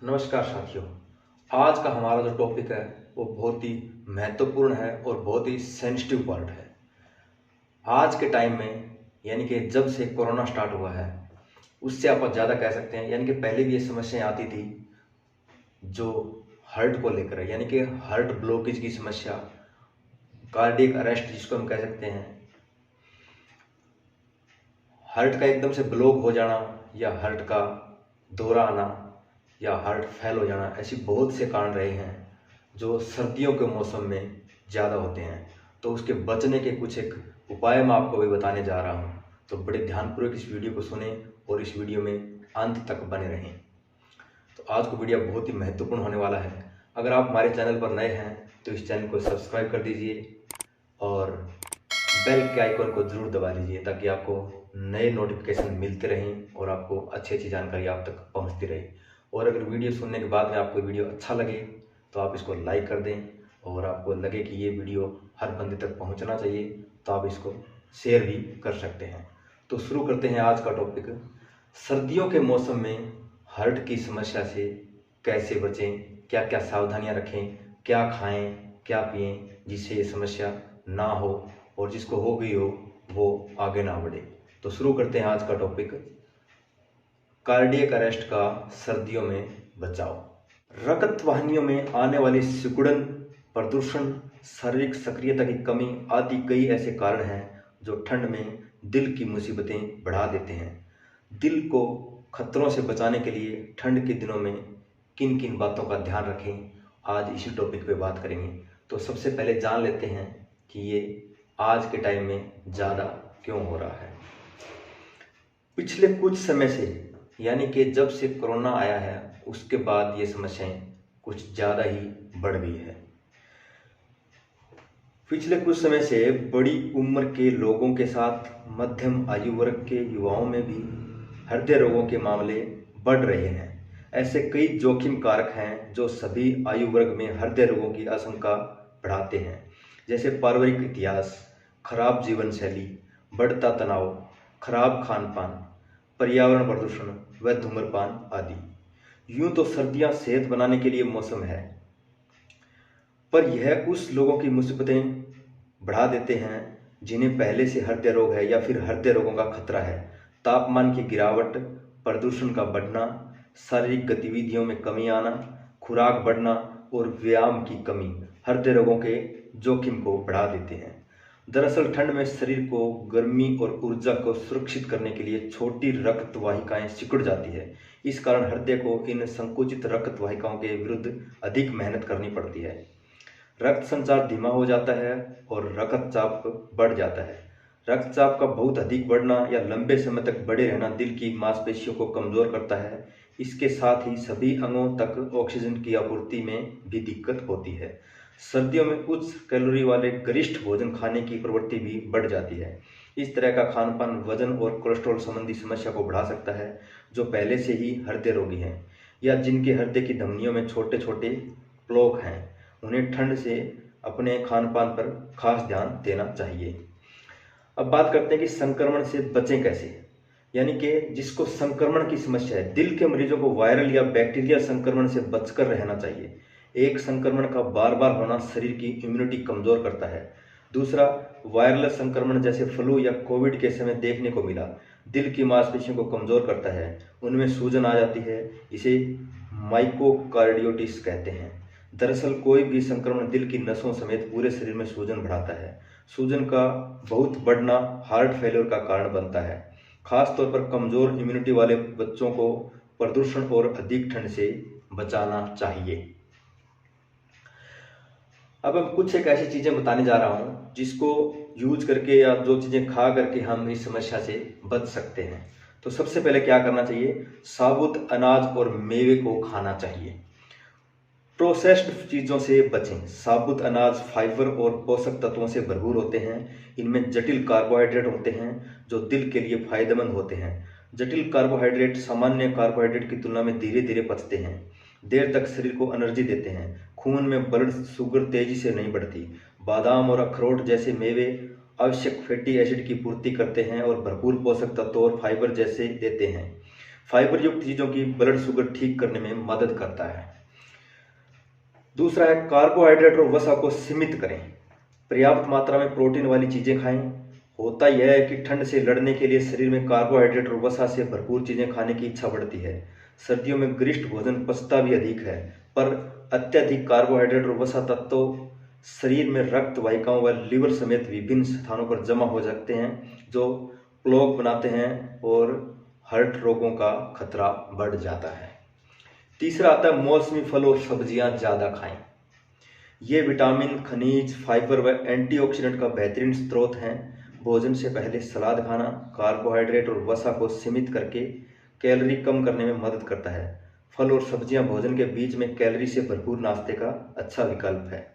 नमस्कार साथियों। आज का हमारा जो टॉपिक है वो बहुत ही महत्वपूर्ण है और बहुत ही सेंसिटिव पार्ट है। आज के टाइम में यानी कि जब से कोरोना स्टार्ट हुआ है उससे आप ज़्यादा कह सकते हैं, यानी कि पहले भी ये समस्याएं आती थी जो हार्ट को लेकर है, यानी कि हार्ट ब्लॉकेज की समस्या, कार्डियक अरेस्ट जिसको हम कह सकते हैं, हार्ट का एकदम से ब्लॉक हो जाना या हार्ट का दौरा आना या हार्ट फेल हो जाना, ऐसी बहुत से कारण रहे हैं जो सर्दियों के मौसम में ज़्यादा होते हैं। तो उसके बचने के कुछ एक उपाय मैं आपको अभी बताने जा रहा हूँ, तो बड़े ध्यानपूर्वक इस वीडियो को सुने और इस वीडियो में अंत तक बने रहें। तो आज का वीडियो बहुत ही महत्वपूर्ण होने वाला है। अगर आप हमारे चैनल पर नए हैं तो इस चैनल को सब्सक्राइब कर दीजिए और बेल के आइकन को ज़रूर दबा लीजिए ताकि आपको नए नोटिफिकेशन मिलते रहें और आपको अच्छी अच्छी जानकारी आप तक पहुंचती रहे। और अगर वीडियो सुनने के बाद में आपको वीडियो अच्छा लगे तो आप इसको लाइक कर दें, और आपको लगे कि ये वीडियो हर बंदे तक पहुंचना चाहिए तो आप इसको शेयर भी कर सकते हैं। तो शुरू करते हैं आज का टॉपिक। सर्दियों के मौसम में हार्ट की समस्या से कैसे बचें, क्या क्या सावधानियां रखें, क्या खाएं, क्या पिएं जिससे ये समस्या ना हो और जिसको हो गई हो वो आगे ना बढ़े। तो शुरू करते हैं आज का टॉपिक, कार्डियक अरेस्ट का सर्दियों में बचाव। रक्त वाहिनियों में आने वाली सिकुड़न, प्रदूषण, शारीरिक सक्रियता की कमी आदि कई ऐसे कारण हैं जो ठंड में दिल की मुसीबतें बढ़ा देते हैं। दिल को खतरों से बचाने के लिए ठंड के दिनों में किन किन बातों का ध्यान रखें, आज इसी टॉपिक पे बात करेंगे। तो सबसे पहले जान लेते हैं कि ये आज के टाइम में ज़्यादा क्यों हो रहा है। पिछले कुछ समय से, यानी कि जब से कोरोना आया है उसके बाद ये समस्याएं कुछ ज़्यादा ही बढ़ गई है। पिछले कुछ समय से बड़ी उम्र के लोगों के साथ मध्यम आयु वर्ग के युवाओं में भी हृदय रोगों के मामले बढ़ रहे हैं। ऐसे कई जोखिम कारक हैं जो सभी आयु वर्ग में हृदय रोगों की आशंका बढ़ाते हैं, जैसे पारिवारिक इतिहास, खराब जीवन शैली, बढ़ता तनाव, खराब खान पान, पर्यावरण प्रदूषण व धूम्रपान आदि। यूं तो सर्दियां सेहत बनाने के लिए मौसम है, पर यह उस लोगों की मुसीबतें बढ़ा देते हैं जिन्हें पहले से हृदय रोग है या फिर हृदय रोगों का खतरा है। तापमान की गिरावट, प्रदूषण का बढ़ना, शारीरिक गतिविधियों में कमी आना, खुराक बढ़ना और व्यायाम की कमी हृदय रोगों के जोखिम को बढ़ा देते हैं। दरअसल ठंड में शरीर को गर्मी और ऊर्जा को सुरक्षित करने के लिए छोटी रक्त वाहिकाएं सिकुड़ जाती है। इस कारण हृदय को इन संकुचित रक्त वाहिकाओं के विरुद्ध अधिक मेहनत करनी पड़ती है। रक्त संचार धीमा हो जाता है और रक्तचाप बढ़ जाता है। रक्तचाप का बहुत अधिक बढ़ना या लंबे समय तक बढ़े रहना दिल की मांसपेशियों को कमजोर करता है। इसके साथ ही सभी अंगों तक ऑक्सीजन की आपूर्ति में भी दिक्कत होती है। सर्दियों में उच्च कैलोरी वाले गरिष्ठ भोजन खाने की प्रवृत्ति भी बढ़ जाती है। इस तरह का खान पान वजन और कोलेस्ट्रॉल संबंधी समस्या को बढ़ा सकता है। जो पहले से ही हृदय रोगी हैं या जिनके हृदय की धमनियों में छोटे छोटे ब्लॉक हैं, उन्हें ठंड से अपने खान पान पर खास ध्यान देना चाहिए। अब बात करते हैं कि संक्रमण से बचें कैसे, यानी कि जिसको संक्रमण की समस्या है, दिल के मरीजों को वायरल या बैक्टीरिया संक्रमण से बचकर रहना चाहिए। एक संक्रमण का बार बार होना शरीर की इम्यूनिटी कमजोर करता है। दूसरा, वायरल संक्रमण जैसे फ्लू या कोविड के समय देखने को मिला, दिल की मांसपेशियों को कमजोर करता है, उनमें सूजन आ जाती है। इसे माइकोकार्डियोटिस कहते हैं। दरअसल कोई भी संक्रमण दिल की नसों समेत पूरे शरीर में सूजन बढ़ाता है। सूजन का बहुत बढ़ना हार्ट फेलियर का कारण बनता है। खास तौर पर कमजोर इम्यूनिटी वाले बच्चों को प्रदूषण और अधिक ठंड से बचाना चाहिए। अब हम कुछ एक ऐसी चीजें बताने जा रहा हूं जिसको यूज करके या जो चीजें खा करके हम इस समस्या से बच सकते हैं। तो सबसे पहले क्या करना चाहिए, साबुत अनाज और मेवे को खाना चाहिए। प्रोसेस्ड चीज़ों से बचें। साबुत अनाज फाइबर और पोषक तत्वों से भरपूर होते हैं। इनमें जटिल कार्बोहाइड्रेट होते हैं जो दिल के लिए फायदेमंद होते हैं। जटिल कार्बोहाइड्रेट सामान्य कार्बोहाइड्रेट की तुलना में धीरे धीरे पचते हैं, देर तक शरीर को एनर्जी देते हैं। खून में ब्लड शुगर तेजी से नहीं बढ़ती। बादाम और अखरोट जैसे मेवे आवश्यक फैटी एसिड की पूर्ति करते हैं और भरपूर पोषक तत्व और फाइबर जैसे देते हैं। फाइबर युक्त चीज़ों की ब्लड शुगर ठीक करने में मदद करता है। दूसरा है कार्बोहाइड्रेट और वसा को सीमित करें। पर्याप्त मात्रा में प्रोटीन वाली चीज़ें खाएं। होता यह है कि ठंड से लड़ने के लिए शरीर में कार्बोहाइड्रेट और वसा से भरपूर चीज़ें खाने की इच्छा बढ़ती है। सर्दियों में गरिष्ठ भोजन पचता भी अधिक है, पर अत्यधिक कार्बोहाइड्रेट और वसा तत्व शरीर में रक्त वाहिकाओं व लीवर समेत विभिन्न स्थानों पर जमा हो सकते हैं, जो प्लेग बनाते हैं और हार्ट रोगों का खतरा बढ़ जाता है। तीसरा आता है मौसमी फल और सब्जियां ज़्यादा खाएं। ये विटामिन, खनिज, फाइबर व एंटीऑक्सीडेंट का बेहतरीन स्रोत हैं। भोजन से पहले सलाद खाना कार्बोहाइड्रेट और वसा को सीमित करके कैलोरी कम करने में मदद करता है। फल और सब्जियां भोजन के बीच में कैलोरी से भरपूर नाश्ते का अच्छा विकल्प है।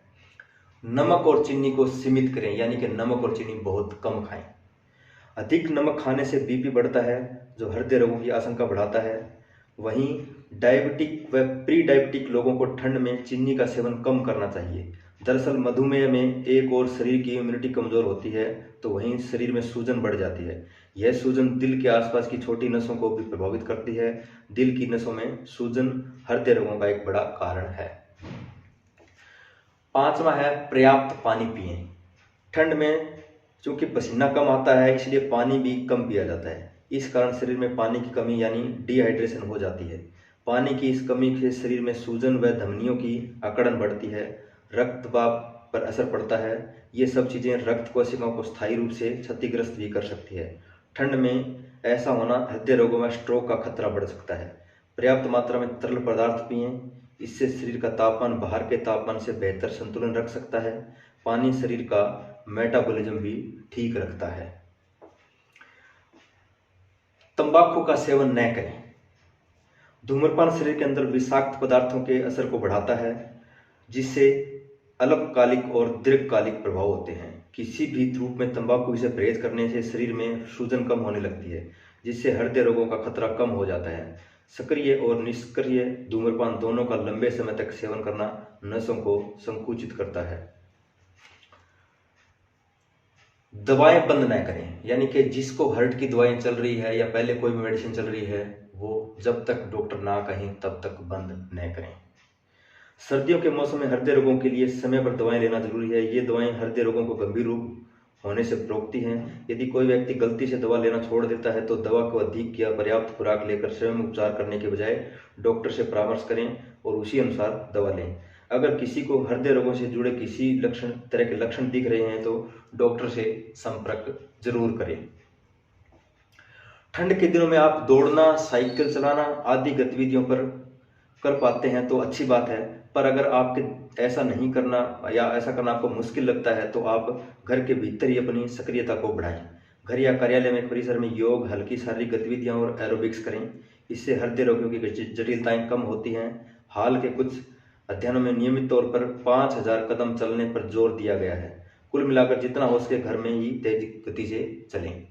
नमक और चीनी को सीमित करें, यानी कि नमक और चीनी बहुत कम खाएं। अधिक नमक खाने से बीपी बढ़ता है, जो हृदय रोगों की आशंका बढ़ाता है। वहीं डायबिटिक व प्री डायबिटिक लोगों को ठंड में चीनी का सेवन कम करना चाहिए। दरअसल मधुमेह में एक और शरीर की इम्यूनिटी कमजोर होती है, तो वहीं शरीर में सूजन बढ़ जाती है। यह सूजन दिल के आसपास की छोटी नसों को भी प्रभावित करती है। दिल की नसों में सूजन हृदय रोगों का एक बड़ा कारण है। पांचवा है पर्याप्त पानी पिएं। ठंड में चूंकि पसीना कम आता है, इसलिए पानी भी कम पिया जाता है। इस कारण शरीर में पानी की कमी यानी डिहाइड्रेशन हो जाती है। पानी की इस कमी से शरीर में सूजन व धमनियों की अकड़न बढ़ती है, रक्त दबाव पर असर पड़ता है। ये सब चीज़ें रक्त कोशिकाओं को स्थायी रूप से क्षतिग्रस्त भी कर सकती है। ठंड में ऐसा होना हृदय रोगों में स्ट्रोक का खतरा बढ़ सकता है। पर्याप्त मात्रा में तरल पदार्थ पिएं, इससे शरीर का तापमान बाहर के तापमान से बेहतर संतुलन रख सकता है। पानी शरीर का मेटाबॉलिज्म भी ठीक रखता है। तंबाकू का सेवन न करें। धूम्रपान शरीर के अंदर विषाक्त पदार्थों के असर को बढ़ाता है, जिससे अल्पकालिक और दीर्घकालिक प्रभाव होते हैं। किसी भी धूप में तंबाकू से परहेज करने से शरीर में सूजन कम होने लगती है, जिससे हृदय रोगों का खतरा कम हो जाता है। सक्रिय और निष्क्रिय धूम्रपान दोनों का लंबे समय तक सेवन करना नसों को संकुचित करता है। दवाएं बंद न करें, यानी कि जिसको हार्ट की दवाएं चल रही है या पहले कोई मेडिसिन चल रही है, वो जब तक डॉक्टर ना कहें तब तक बंद न करें। सर्दियों के मौसम में हृदय रोगों के लिए समय पर दवाएं लेना जरूरी है। ये दवाएं हृदय रोगों को गंभीर रूप होने से रोकती हैं। यदि कोई व्यक्ति गलती से दवा लेना छोड़ देता है, तो दवा को अधिक या पर्याप्त खुराक लेकर स्वयं उपचार करने के बजाय डॉक्टर से परामर्श करें और उसी अनुसार दवा लें। अगर किसी को हृदय रोगों से जुड़े किसी तरह के लक्षण दिख रहे हैं, तो डॉक्टर से संपर्क जरूर करें। ठंड के दिनों में आप दौड़ना, साइकिल चलाना आदि गतिविधियों पर कर पाते हैं तो अच्छी बात है, पर अगर आपके ऐसा नहीं करना या ऐसा करना आपको मुश्किल लगता है, तो आप घर के भीतर ही अपनी सक्रियता को बढ़ाएं। घर या कार्यालय में परिसर में योग, हल्की शारीरिक गतिविधियां और एरोबिक्स करें। इससे हृदय रोगियों की जटिलताएं कम होती हैं। हाल के कुछ अध्ययनों में नियमित तौर पर 5000 कदम चलने पर जोर दिया गया है। कुल मिलाकर जितना हो सके घर में ही तेज गति से चलें।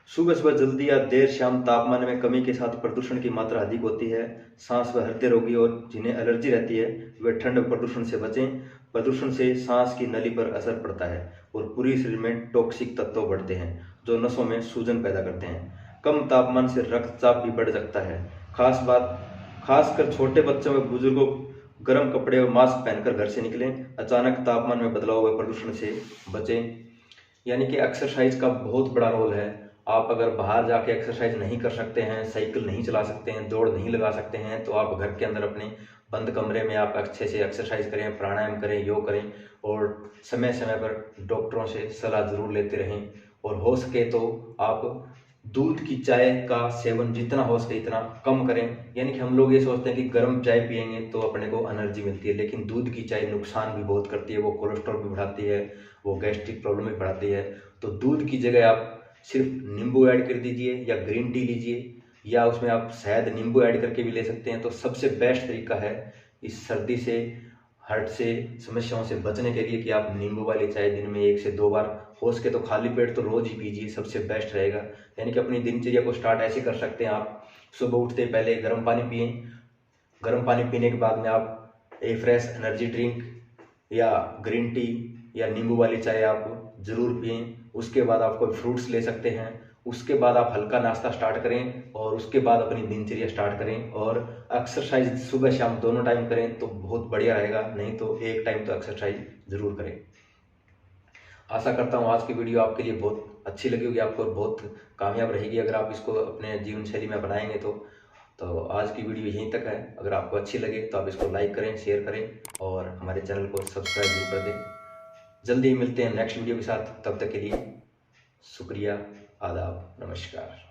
सुबह सुबह जल्दी या देर शाम तापमान में कमी के साथ प्रदूषण की मात्रा अधिक होती है। सांस व हृदय रोगी और जिन्हें एलर्जी रहती है, वे ठंड प्रदूषण से बचें। प्रदूषण से सांस की नली पर असर पड़ता है और पूरी शरीर में टॉक्सिक तत्व बढ़ते हैं, जो नसों में सूजन पैदा करते हैं। कम तापमान से रक्तचाप भी बढ़ सकता है। खासकर छोटे बच्चों व बुजुर्गों गर्म कपड़े और मास्क पहनकर घर से निकलें। अचानक तापमान में बदलाव व प्रदूषण से बचें। यानी कि एक्सरसाइज का बहुत बड़ा रोल है। आप अगर बाहर जाके एक्सरसाइज नहीं कर सकते हैं, साइकिल नहीं चला सकते हैं, दौड़ नहीं लगा सकते हैं, तो आप घर के अंदर अपने बंद कमरे में आप अच्छे से एक्सरसाइज करें, प्राणायाम करें, योग करें और समय समय पर डॉक्टरों से सलाह जरूर लेते रहें। और हो सके तो आप दूध की चाय का सेवन जितना हो सके इतना कम करें। यानी कि हम लोग ये सोचते हैं कि गर्म चाय पियेंगे तो अपने को एनर्जी मिलती है, लेकिन दूध की चाय नुकसान भी बहुत करती है। वो कोलेस्ट्रॉल भी बढ़ाती है, वो गैस्ट्रिक प्रॉब्लम भी बढ़ाती है। तो दूध की जगह आप सिर्फ नींबू ऐड कर दीजिए या ग्रीन टी लीजिए, या उसमें आप शायद नींबू ऐड करके भी ले सकते हैं। तो सबसे बेस्ट तरीका है इस सर्दी से, हार्ट से समस्याओं से बचने के लिए कि आप नींबू वाली चाय दिन में 1 से 2 बार, हो सके तो खाली पेट तो रोज ही पीजिए, सबसे बेस्ट रहेगा। यानी कि अपनी दिनचर्या को स्टार्ट ऐसे कर सकते हैं आप। सुबह उठते पहले गर्म पानी पिए, गर्म पानी पीने के बाद में आप एक फ्रेश एनर्जी ड्रिंक या ग्रीन टी या नींबू वाली चाय आप ज़रूर पिएं। उसके बाद आप कोई फ्रूट्स ले सकते हैं उसके बाद आप हल्का नाश्ता स्टार्ट करें और उसके बाद अपनी दिनचर्या स्टार्ट करें। और एक्सरसाइज सुबह शाम दोनों टाइम करें तो बहुत बढ़िया रहेगा, नहीं तो एक टाइम तो एक्सरसाइज ज़रूर करें। आशा करता हूँ आज की वीडियो आपके लिए बहुत अच्छी लगी होगी, आपको बहुत कामयाब रहेगी अगर आप इसको अपने जीवन शैली में अपनाएंगे तो आज की वीडियो यहीं तक है। अगर आपको अच्छी लगे तो आप इसको लाइक करें, शेयर करें और हमारे चैनल को सब्सक्राइब जरूर कर दें। जल्दी ही मिलते हैं नेक्स्ट वीडियो के साथ, तब तक के लिए शुक्रिया, आदाब, नमस्कार।